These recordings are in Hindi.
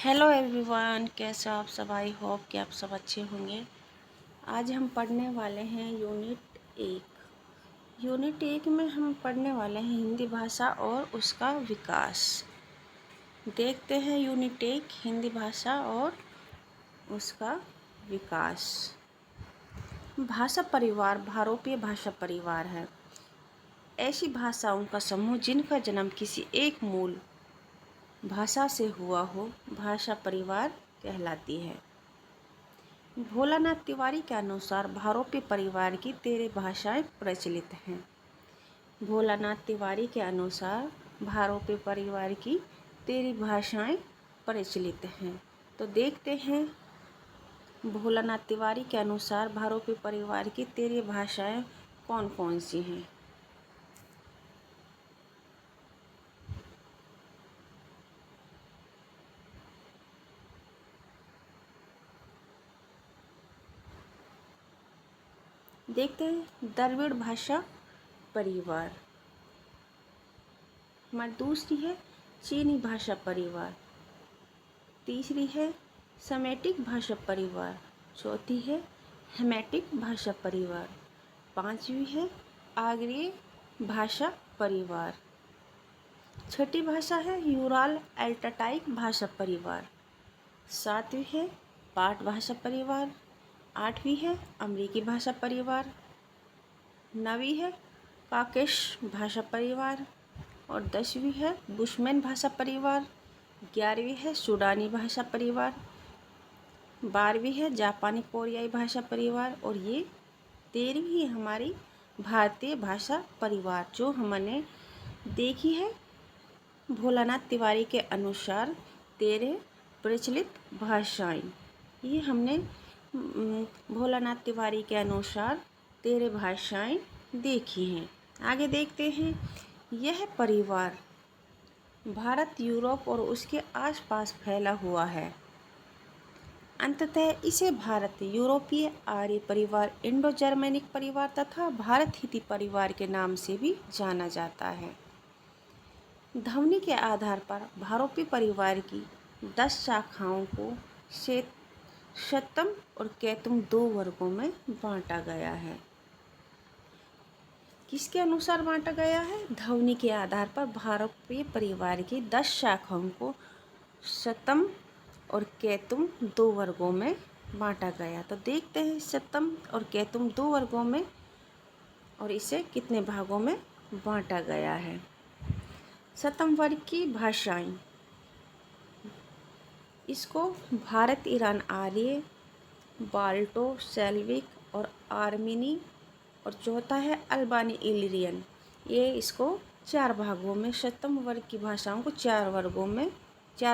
हेलो एवरीवन, कैसे हो आप सब। आई होप कि आप सब अच्छे होंगे। आज हम पढ़ने वाले हैं यूनिट 1 में हम पढ़ने वाले हैं हिंदी भाषा और उसका विकास। देखते हैं यूनिट 1 हिंदी भाषा और उसका विकास। भाषा परिवार भारतीय भाषा परिवार है। ऐसी भाषाओं का समूह जिनका जन्म किसी एक मूल भाषा से हुआ हो भाषा परिवार कहलाती है। भोलानाथ तिवारी के अनुसार भारतीय परिवार की 13 भाषाएं प्रचलित हैं। भोलानाथ तिवारी के अनुसार भारतीय परिवार की 13 भाषाएं प्रचलित हैं। तो देखते हैं भोलानाथ तिवारी के अनुसार भारतीय परिवार की 13 भाषाएं कौन कौन सी हैं। देखते हैं द्रविड़ भाषा परिवार। हमारी दूसरी है चीनी भाषा परिवार। तीसरी है सेमेटिक भाषा परिवार। चौथी है हेमेटिक भाषा परिवार। पांचवी है आर्य भाषा परिवार। छठी भाषा है यूराल अल्टाइक भाषा परिवार। सातवीं है पाठ भाषा परिवार। आठवीं है अमेरिकी भाषा परिवार। नवीं है काकेश भाषा परिवार और 10वीं है बुशमैन भाषा परिवार। 11वीं है सूडानी भाषा परिवार। 12वीं है जापानी कोरियाई भाषा परिवार और ये 13वीं है हमारी भारतीय भाषा परिवार जो हमने देखी है। भोलानाथ तिवारी के अनुसार 13 प्रचलित भाषाएं, ये हमने भोलानाथ तिवारी के अनुसार 13 भाषाएं देखी हैं। आगे देखते हैं। यह परिवार भारत, यूरोप और उसके आसपास फैला हुआ है। अंततः इसे भारत यूरोपीय आर्य परिवार, इंडो जर्मेनिक परिवार तथा भारत हिती परिवार के नाम से भी जाना जाता है। ध्वनि के आधार पर भारतीय परिवार की 10 शाखाओं को शतम और कैतम 2 वर्गों में बांटा गया है। किसके अनुसार बांटा गया है? ध्वनि के आधार पर भारतीय परिवार की 10 शाखाओं को शतम और कैतुम 2 वर्गों में बांटा गया। तो देखते हैं शतम और कैतुम 2 वर्गों में और इसे कितने भागों में बांटा गया है। शतम वर्ग की भाषाएं, इसको भारत ईरान आर्य, बाल्टो सेल्विक और आर्मीनी और चौथा है अल्बानी इलिरियन। ये इसको 4 भागों में शतम वर्ग की भाषाओं को 4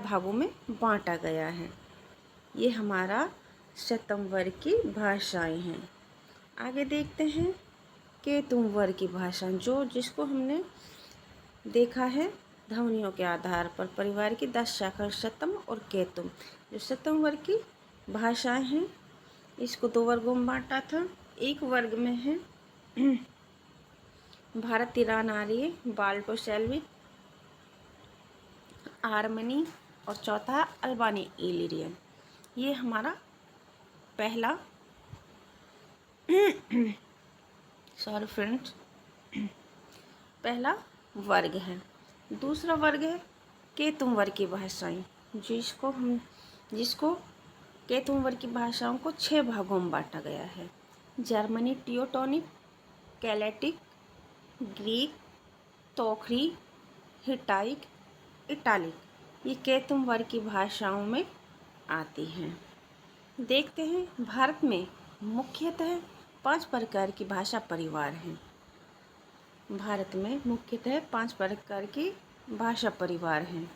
भागों में बांटा गया है। ये हमारा शतम वर्ग की भाषाएं हैं। आगे देखते हैं केतुम वर्ग की भाषा, जिसको हमने देखा है ध्वनियों के आधार पर परिवार की 10 शाखा शतम और केतुम। जो शतम वर्ग की भाषाएं हैं इसको 2 वर्गों में बांटा था। एक वर्ग में है भारत ईरान आर्य, बाल्टो सेल्विक, आर्मेनी और चौथा अल्बानी इलिरियन। ये हमारा पहला सॉरी फ्रेंड्स, पहला वर्ग है। दूसरा वर्ग है केतुम वर्ग की भाषाएं, जिसको केतुम वर्ग की भाषाओं को 6 भागों में बांटा गया है। जर्मनी टियोटोनिक, कैलेटिक, ग्रीक, तोखरी, हिटाइक, इटालिक, ये केतुम वर्ग की भाषाओं में आती हैं। देखते हैं भारत में मुख्यतः 5 प्रकार की भाषा परिवार हैं। भारत में मुख्यतः 5 प्रकार की भाषा परिवार हैं।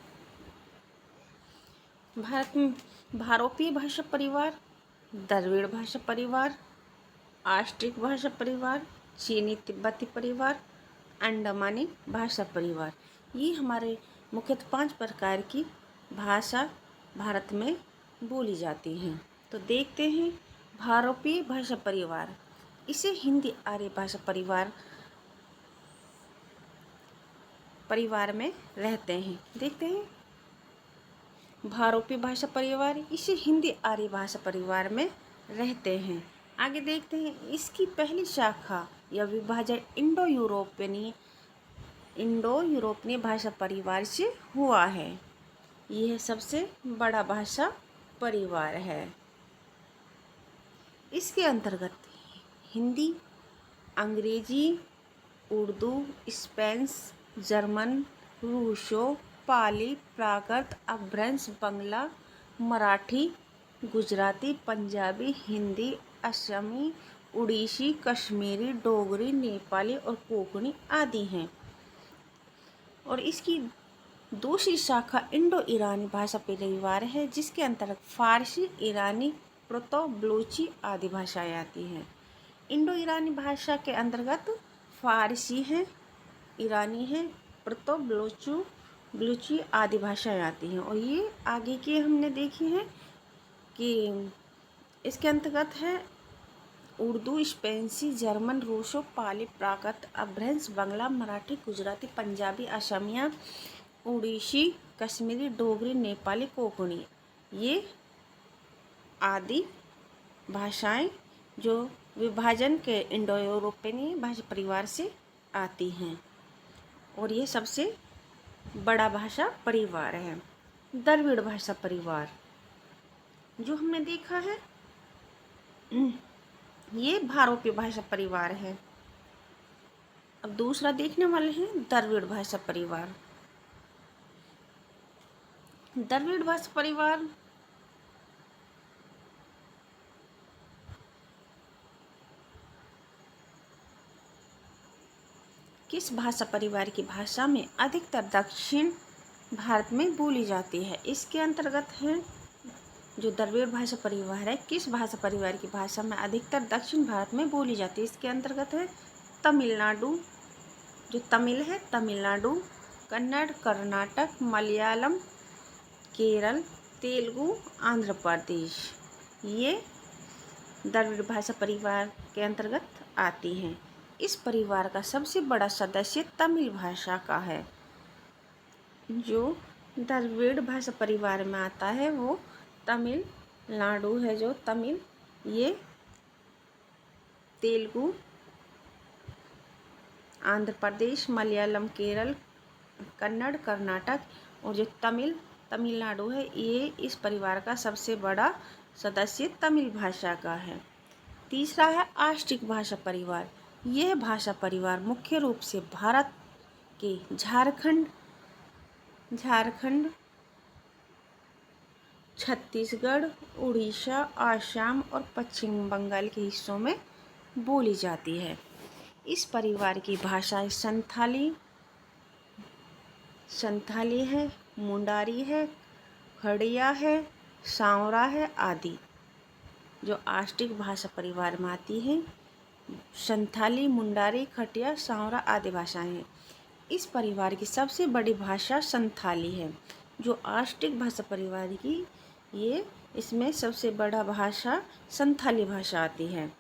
भारत में भारतीय भाषा परिवार, द्रविड़ भाषा परिवार, ऑस्ट्रिक भाषा परिवार, चीनी तिब्बती परिवार, अंडमानी भाषा परिवार, ये हमारे मुख्यतः 5 प्रकार की भाषा भारत में बोली जाती हैं। तो देखते हैं भारतीय भाषा परिवार, इसे हिंदी आर्य भाषा परिवार में रहते हैं। देखते हैं भारोपी भाषा परिवार, इसे हिंदी आर्य भाषा परिवार में रहते हैं। आगे देखते हैं, इसकी पहली शाखा या विभाजन इंडो यूरोपीय भाषा परिवार से हुआ है। यह सबसे बड़ा भाषा परिवार है। इसके अंतर्गत हिंदी, अंग्रेजी, उर्दू, स्पेनिश, जर्मन, रूसो, पाली, प्राकृत, अभ्रंश, बंगला, मराठी, गुजराती, पंजाबी, हिंदी, असमी, उड़ीसी, कश्मीरी, डोगरी, नेपाली और कोंकणी आदि हैं। और इसकी दूसरी शाखा इंडो ईरानी भाषा परिवार है, जिसके अंतर्गत फारसी, ईरानी, प्रोतो बलूची आदि भाषाएं आती हैं। इंडो ईरानी भाषा के अंतर्गत फारसी है, ईरानी है, प्रोतो बलूची आदि भाषाएं आती हैं। और ये आगे की हमने देखी है कि इसके अंतर्गत है उर्दू, स्पेनिश, जर्मन, रूसो, पाली, प्राकृत, अभ्रंश, बंगला, मराठी, गुजराती, पंजाबी, असमिया, उड़ीसी, कश्मीरी, डोगरी, नेपाली, कोंकणी, ये आदि भाषाएं जो विभाजन के इंडो यूरोपीय भाषा परिवार से आती हैं। और ये सबसे बड़ा भाषा परिवार है। द्रविड़ भाषा परिवार जो हमने देखा है, ये भारोपी भाषा परिवार है। अब दूसरा देखने वाले हैं द्रविड़ भाषा परिवार। द्रविड़ भाषा परिवार किस भाषा परिवार की भाषा में अधिकतर दक्षिण भारत में बोली जाती है? इसके अंतर्गत है जो द्रविड़ भाषा परिवार है, किस भाषा परिवार की भाषा में अधिकतर दक्षिण भारत में बोली जाती है? इसके अंतर्गत है तमिलनाडु, जो तमिल है, तमिलनाडु, कन्नड़, कर्नाटक, मलयालम, केरल, तेलुगु, आंध्र प्रदेश, ये द्रविड़ भाषा परिवार के अंतर्गत आती हैं। इस परिवार का सबसे बड़ा सदस्य तमिल भाषा का है। जो द्रविड़ भाषा परिवार में आता है वो तमिलनाडु है, जो तमिल, ये तेलुगु, आंध्र प्रदेश, मलयालम, केरल, कन्नड़, कर्नाटक, और जो तमिलनाडु है, ये इस परिवार का सबसे बड़ा सदस्य तमिल भाषा का है। तीसरा है आष्टिक भाषा परिवार। यह भाषा परिवार मुख्य रूप से भारत के झारखंड, छत्तीसगढ़, उड़ीसा, आसाम और पश्चिम बंगाल के हिस्सों में बोली जाती है। इस परिवार की भाषाएं संथाली है, मुंडारी है, खड़िया है, सांवरा है आदि। जो आष्टिक भाषा परिवार में आती है, संथाली, मुंडारी, खटिया, सांवरा आदि भाषाएं हैं। इस परिवार की सबसे बड़ी भाषा संथाली है। जो आष्टिक भाषा परिवार की, ये इसमें सबसे बड़ा भाषा संथाली भाषा आती है।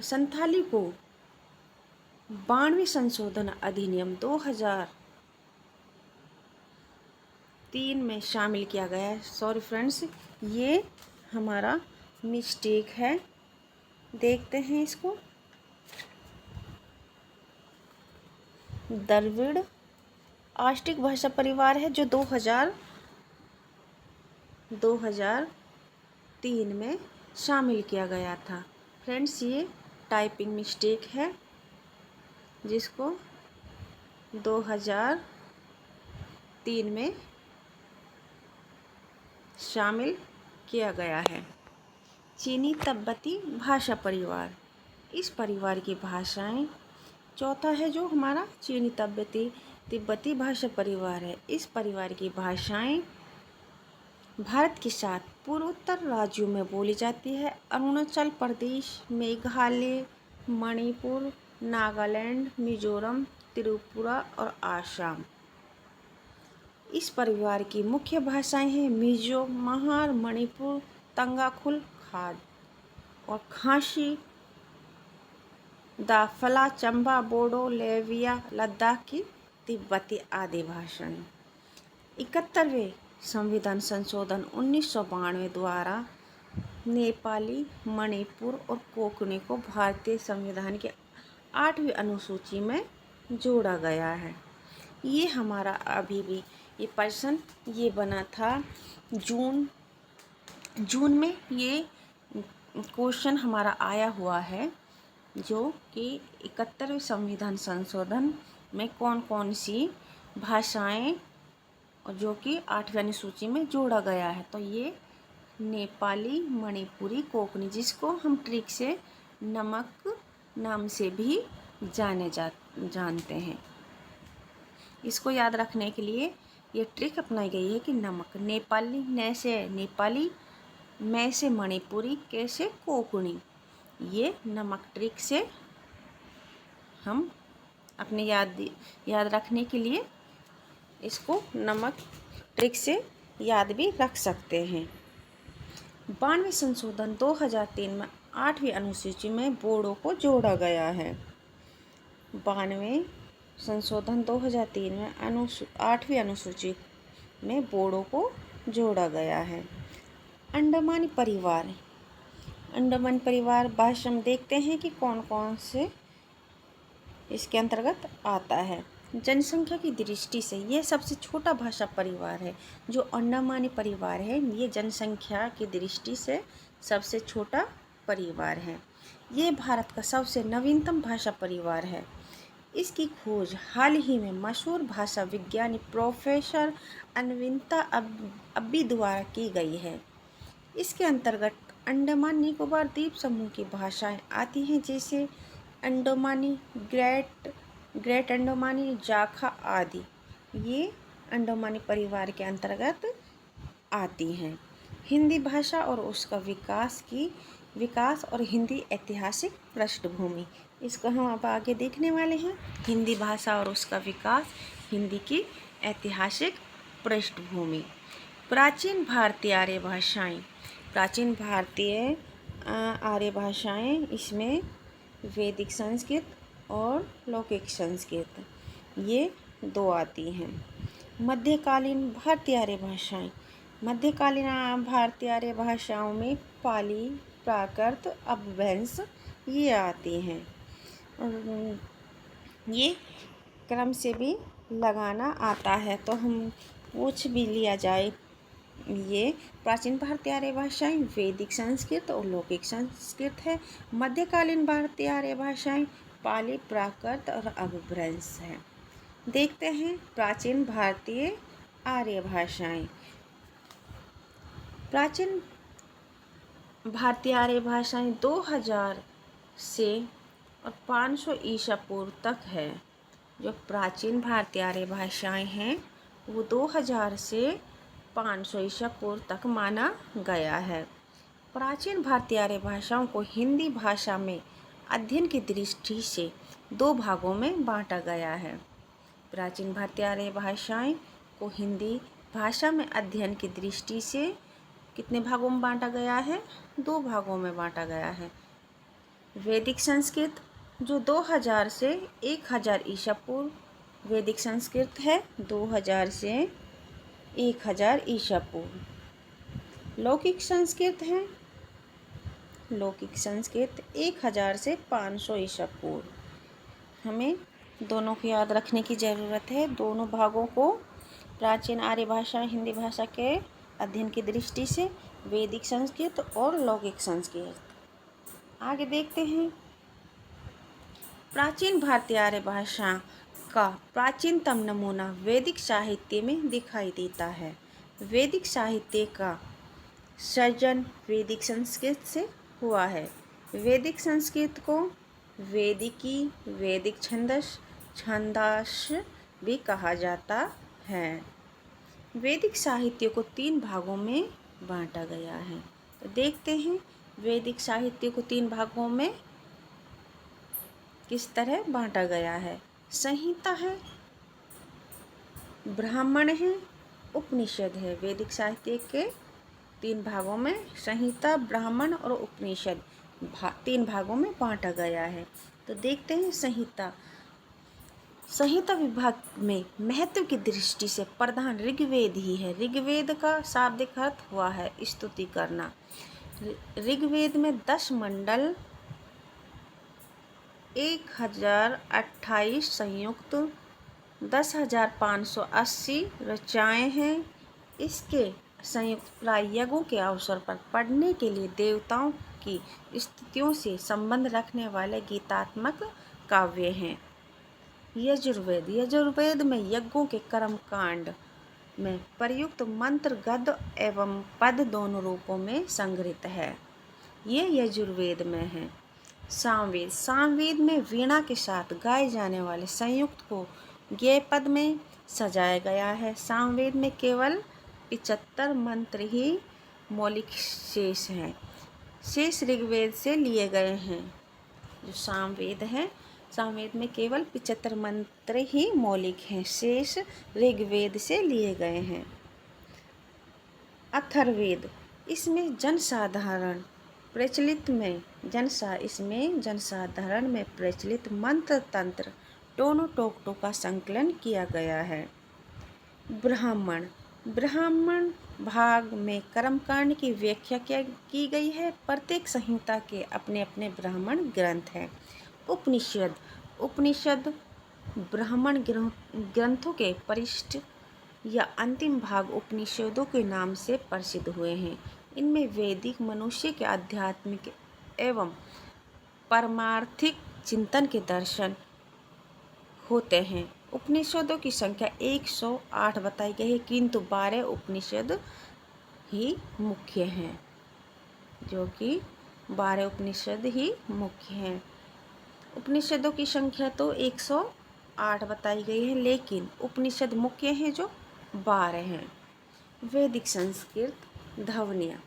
संथाली को 92वें संशोधन अधिनियम 2003 में शामिल किया गया है। सॉरी फ्रेंड्स, ये हमारा मिस्टेक है, देखते हैं इसको। द्रविड़ आष्टिक भाषा परिवार है जो 2003 में शामिल किया गया था। फ्रेंड्स, ये टाइपिंग मिस्टेक है, जिसको 2003 में शामिल किया गया है। चीनी तिब्बती भाषा परिवार, इस परिवार की भाषाएं, चौथा है जो हमारा चीनी तिब्बती भाषा परिवार है। इस परिवार की भाषाएं भारत के साथ पूर्वोत्तर राज्यों में बोली जाती है। अरुणाचल प्रदेश, मेघालय, मणिपुर, नागालैंड, मिजोरम, त्रिपुरा और आसाम। इस परिवार की मुख्य भाषाएं हैं मिजो, महार, मणिपुर, तंगाखुल, खाद और खासी, दाफला, चंबा, बोडो, लेविया, लद्दाख की तिब्बती आदि भाषाएं। 71वें संविधान संशोधन 1992 द्वारा नेपाली, मणिपुर और कोंकणी को भारतीय संविधान के 8वीं अनुसूची में जोड़ा गया है। ये हमारा अभी भी ये प्रश्न ये बना था जून में, ये क्वेश्चन हमारा आया हुआ है, जो कि 71वें संविधान संशोधन में कौन कौन सी भाषाएं और जो कि 8वीं अनुसूची में जोड़ा गया है। तो ये नेपाली, मणिपुरी, कोंकणी, जिसको हम ट्रिक से नमक नाम से भी जानते हैं। इसको याद रखने के लिए ये ट्रिक अपनाई गई है कि नमक, नेपाली, न से नेपाली, मैं से मणिपुरी, के से कोंकणी। ये नमक ट्रिक से हम अपने याद रखने के लिए इसको नमक ट्रिक से याद भी रख सकते हैं। 92वें संशोधन 2003 में 8वीं अनुसूची में बोडो को जोड़ा गया है। 92वें संशोधन 2003 में 8वीं अनुसूची में बोडो को जोड़ा गया है। अंडमानी परिवार भाषा में देखते हैं कि कौन कौन से इसके अंतर्गत आता है। जनसंख्या की दृष्टि से यह सबसे छोटा भाषा परिवार है। जो अंडमानी परिवार है, ये जनसंख्या की दृष्टि से सबसे छोटा परिवार है। ये भारत का सबसे नवीनतम भाषा परिवार है। इसकी खोज हाल ही में मशहूर भाषा विज्ञानी प्रोफेसर अनविंता अब्बी द्वारा की गई है। इसके अंतर्गत अंडमान निकोबार द्वीप समूह की भाषाएं आती हैं, जैसे अंडोमानी, ग्रेट अंडोमानी, जाखा आदि। ये अंडोमानी परिवार के अंतर्गत आती हैं। हिंदी भाषा और उसका विकास और हिंदी ऐतिहासिक पृष्ठभूमि, इसको हम अब आगे देखने वाले हैं। हिंदी भाषा और उसका विकास, हिंदी की ऐतिहासिक पृष्ठभूमि। प्राचीन भारतीय आर्य भाषाएं, इसमें वैदिक संस्कृत और लौकिक संस्कृत, ये दो आती हैं। मध्यकालीन भारतीय आर्य भाषाओं में पाली, प्राकृत, अपभ्रंश ये आती हैं। ये क्रम से भी लगाना आता है, तो हम पूछ भी लिया जाए। ये प्राचीन भारतीय आर्य भाषाएं वैदिक संस्कृत और लौकिक संस्कृत है। मध्यकालीन भारतीय आर्य भाषाएं पाली, प्राकृत और अपभ्रंश है। देखते हैं प्राचीन भारतीय आर्य भाषाएं। प्राचीन भारतीय आर्य भाषाएं 2000 से और 500 ईसा पूर्व तक है। जो प्राचीन भारतीय आर्य भाषाएं हैं वो 2000 से 500 ईसा पूर्व तक माना गया है। प्राचीन भारतीय आर्य भाषाओं को हिंदी भाषा में अध्ययन की दृष्टि से 2 भागों में बांटा गया है। प्राचीन भारतीय आर्य भाषाएं को हिंदी भाषा में अध्ययन की दृष्टि से कितने भागों में बांटा गया है? 2 भागों में बांटा गया है। वैदिक संस्कृत जो 2000 से 1000 ईसा पूर्व वैदिक संस्कृत है, 2000 से 1000 ईसा पूर्व। लौकिक संस्कृत है, लौकिक संस्कृत 1000 से 500 ईसा पूर्व। हमें दोनों को याद रखने की ज़रूरत है, दोनों भागों को। प्राचीन आर्य भाषा हिंदी भाषा के अध्ययन की दृष्टि से वैदिक संस्कृत और लौकिक संस्कृत। आगे देखते हैं। प्राचीन भारतीय आर्य भाषा का प्राचीनतम नमूना वैदिक साहित्य में दिखाई देता है। वैदिक साहित्य का सृजन वैदिक संस्कृत से हुआ है। वैदिक संस्कृत को वैदिकी, वैदिक छंदास भी कहा जाता है। वैदिक साहित्य को 3 भागों में बांटा गया है। तो देखते हैं वैदिक साहित्य को 3 भागों में किस तरह बांटा गया है। संहिता है, ब्राह्मण है, उपनिषद है। वैदिक साहित्य के 3 भागों में संहिता, ब्राह्मण और उपनिषद 3 भागों में बांटा गया है। तो देखते हैं संहिता। संहिता विभाग में महत्व की दृष्टि से प्रधान ऋग्वेद ही है। ऋग्वेद का शाब्दिक अर्थ हुआ है स्तुति करना। ऋग्वेद में 10 मंडल, 1028 संयुक्त, 10,580 ऋचाएँ हैं। इसके संयुक्त प्राय यज्ञों के अवसर पर पढ़ने के लिए देवताओं की स्तुतियों से संबंध रखने वाले गीतात्मक काव्य हैं। यजुर्वेद में यज्ञों के कर्मकांड में प्रयुक्त मंत्र गद्य एवं पद दोनों रूपों में संग्रहित है। ये यजुर्वेद में है। सामवेद में वीणा के साथ गाए जाने वाले संयुक्त को ज्ञेय पद में सजाया गया है। सामवेद में केवल 75 मंत्र ही मौलिक शेष हैं। शेष ऋग्वेद से लिए गए हैं। जो सामवेद है, सामवेद में केवल 75 मंत्र ही मौलिक हैं, शेष ऋग्वेद से लिए गए हैं। अथर्ववेद, इसमें जनसाधारण में प्रचलित मंत्र तंत्र टोनो टोकटो का संकलन किया गया है। ब्राह्मण भाग में कर्मकांड की व्याख्या की गई है। प्रत्येक संहिता के अपने अपने ब्राह्मण ग्रंथ हैं। उपनिषद ब्राह्मण ग्रंथों के परिशिष्ट या अंतिम भाग उपनिषदों के नाम से प्रसिद्ध हुए हैं। इनमें वैदिक मनुष्य के आध्यात्मिक एवं परमार्थिक चिंतन के दर्शन होते हैं। उपनिषदों की संख्या 108 बताई गई है, किंतु 12 उपनिषद ही मुख्य हैं, जो कि 12 उपनिषद ही मुख्य हैं। उपनिषदों की संख्या तो 108 बताई गई है, लेकिन उपनिषद मुख्य हैं जो 12 हैं। वैदिक संस्कृत ध्वनियाँ।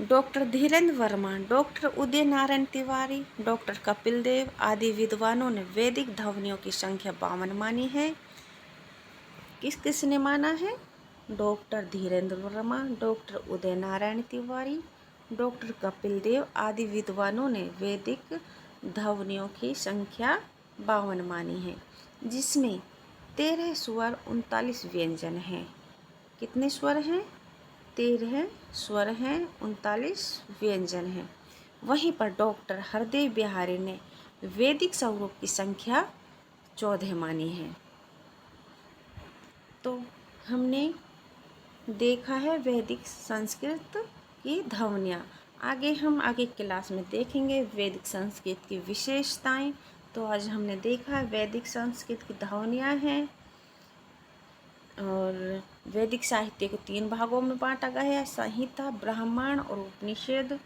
Doctor Dhirendra Verma, doctor Uday Narayan Tiwari, doctor Kapil Dev आदि विद्वानों ने वैदिक ध्वनियों की संख्या 52 मानी है। किसने माना है? Doctor Dhirendra Verma, doctor Uday Narayan Tiwari, doctor Kapil Dev आदि विद्वानों ने वैदिक ध्वनियों की संख्या 52 मानी है, जिसमें 13 स्वर 39 व्यंजन हैं। कितने स्वर हैं? 13 स्वर हैं, 39 व्यंजन हैं। वहीं पर डॉक्टर हरदेव बिहारी ने वैदिक स्वरूप की संख्या 14 मानी है। तो हमने देखा है वैदिक संस्कृत की ध्वनियाँ। आगे क्लास में देखेंगे वैदिक संस्कृत की विशेषताएं। तो आज हमने देखा वैदिक संस्कृत की ध्वनियाँ हैं। और वैदिक साहित्य को 3 भागों में बांटा गया है: संहिता, ब्राह्मण और उपनिषद।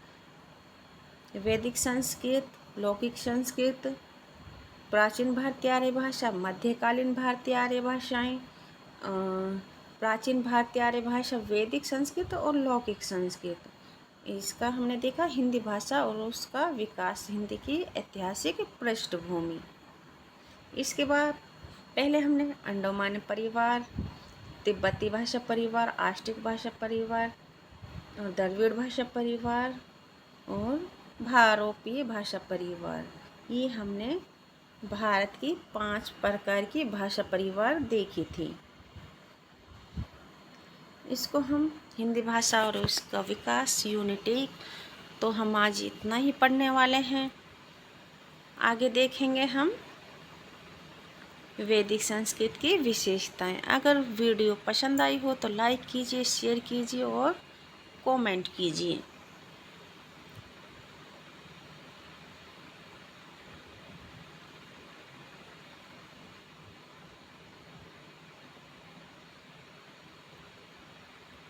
वैदिक संस्कृत, लौकिक संस्कृत, प्राचीन भारतीय आर्य भाषा, मध्यकालीन भारतीय आर्य भाषाएँ, प्राचीन भारतीय आर्य भाषा, वैदिक संस्कृत और लौकिक संस्कृत। इसका हमने देखा हिंदी भाषा और उसका विकास, हिंदी की ऐतिहासिक पृष्ठभूमि। इसके बाद पहले हमने अंडोमानी परिवार, तिब्बती भाषा परिवार, आस्टिक भाषा परिवार और द्रविड़ भाषा परिवार और भारोपीय भाषा परिवार, ये हमने भारत की 5 प्रकार की भाषा परिवार देखी थी। इसको हम हिंदी भाषा और उसका विकास यूनिटी, तो हम आज इतना ही पढ़ने वाले हैं। आगे देखेंगे हम वैदिक संस्कृत की विशेषताएं। अगर वीडियो पसंद आई हो तो लाइक कीजिए, शेयर कीजिए और कमेंट कीजिए।